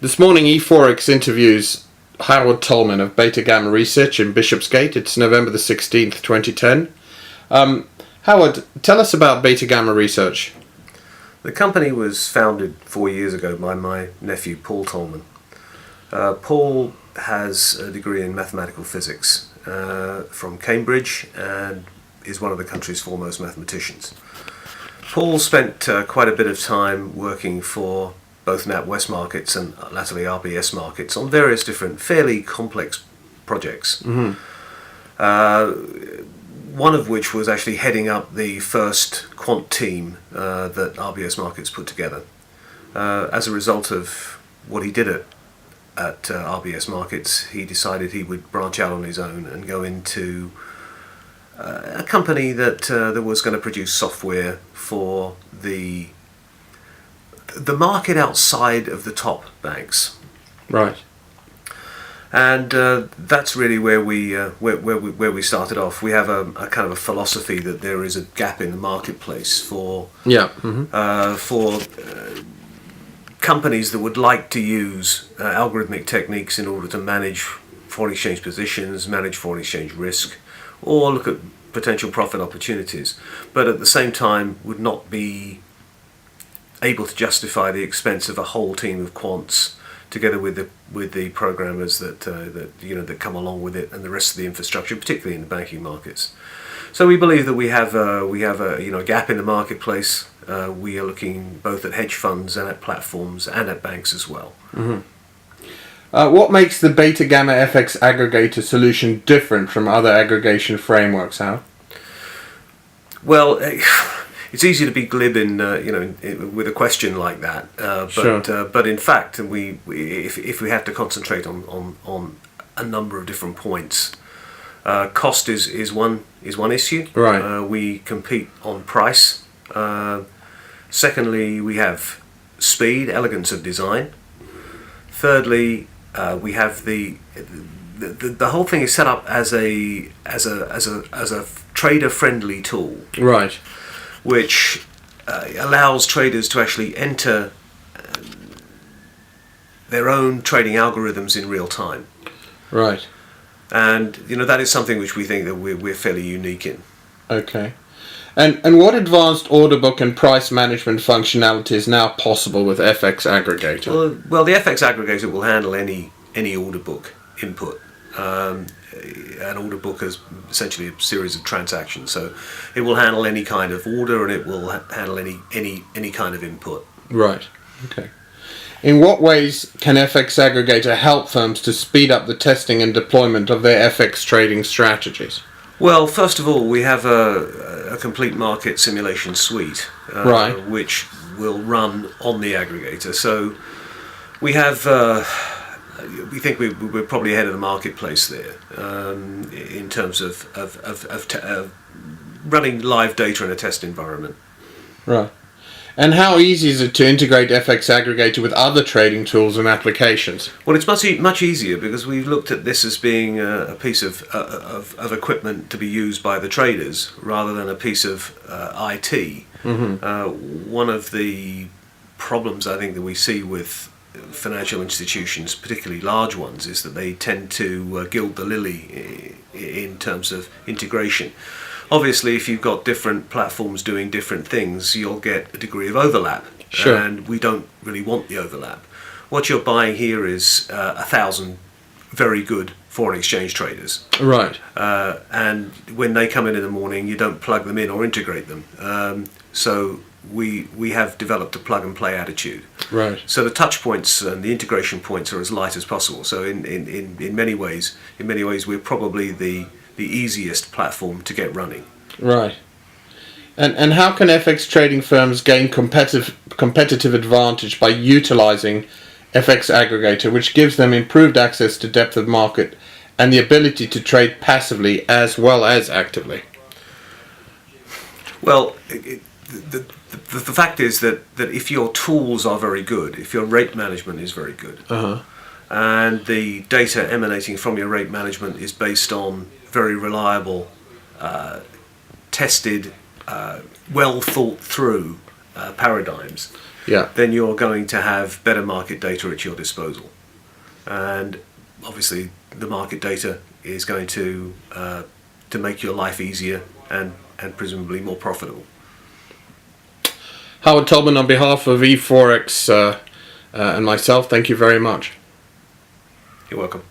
This morning, e-Forex interviews Howard Tollman of Beta Gamma Research in Bishopsgate. It's November the 16th, 2010. Howard, tell us about Beta Gamma Research. The company was founded 4 years ago by my nephew, Paul Tollman. Paul has a degree in mathematical physics from Cambridge and is one of the country's foremost mathematicians. Paul spent quite a bit of time working for both NatWest markets and latterly RBS markets on various different fairly complex projects. Mm-hmm. One of which was actually heading up the first quant team that RBS markets put together. As a result of what he did at RBS markets, he decided he would branch out on his own and go into a company that was going to produce software for the market outside of the top banks. Right. And that's really where we started off. We have a kind of a philosophy that there is a gap in the marketplace for companies that would like to use algorithmic techniques in order to manage foreign exchange positions, manage foreign exchange risk, or look at potential profit opportunities, but at the same time would not be able to justify the expense of a whole team of quants together with the programmers that come along with it and the rest of the infrastructure, particularly in the banking markets. So we believe that we have a gap in the marketplace. We are looking both at hedge funds and at platforms and at banks as well. Mm-hmm. What makes the Beta Gamma FX aggregator solution different from other aggregation frameworks, Howard? Well, it's easy to be glib in with a question like that, but in fact, if we have to concentrate on a number of different points, cost is one issue. Right. We compete on price. Secondly, we have speed, elegance of design. Thirdly, we have the whole thing is set up as a trader-friendly tool. Right. Which allows traders to actually enter their own trading algorithms in real time. Right. And that is something which we think that we're fairly unique in. Okay. And what advanced order book and price management functionality is now possible with FX Aggregator? Well, the FX Aggregator will handle any order book input. An order book is essentially a series of transactions, so it will handle any kind of order and it will handle any kind of input. Right. Okay. In what ways can FX Aggregator help firms to speed up the testing and deployment of their FX trading strategies? Well, first of all, we have a complete market simulation suite, right, which will run on the aggregator. So we have. We think we're probably ahead of the marketplace there in terms of running live data in a test environment. Right. And how easy is it to integrate FX Aggregator with other trading tools and applications? Well, it's much easier because we've looked at this as being a piece of equipment to be used by the traders rather than a piece of IT. Mm-hmm. One of the problems I think that we see with financial institutions, particularly large ones, is that they tend to gild the lily in terms of integration. Obviously, if you've got different platforms doing different things, you'll get a degree of overlap. Sure. And we don't really want the overlap. What you're buying here is 1,000 very good foreign exchange traders. Right. And when they come in the morning, you don't plug them in or integrate them. So we have developed a plug and play attitude. Right. So the touch points and the integration points are as light as possible. So in many ways we're probably the easiest platform to get running. Right. And how can FX trading firms gain competitive advantage by utilizing FX Aggregator, which gives them improved access to depth of market and the ability to trade passively as well as actively? Well, the fact is that if your tools are very good, if your rate management is very good, and the data emanating from your rate management is based on very reliable, tested, well thought through paradigms, Yeah. then you're going to have better market data at your disposal. And obviously, the market data is going to make your life easier and presumably more profitable. Howard Tollman, on behalf of e-Forex and myself, thank you very much. You're welcome.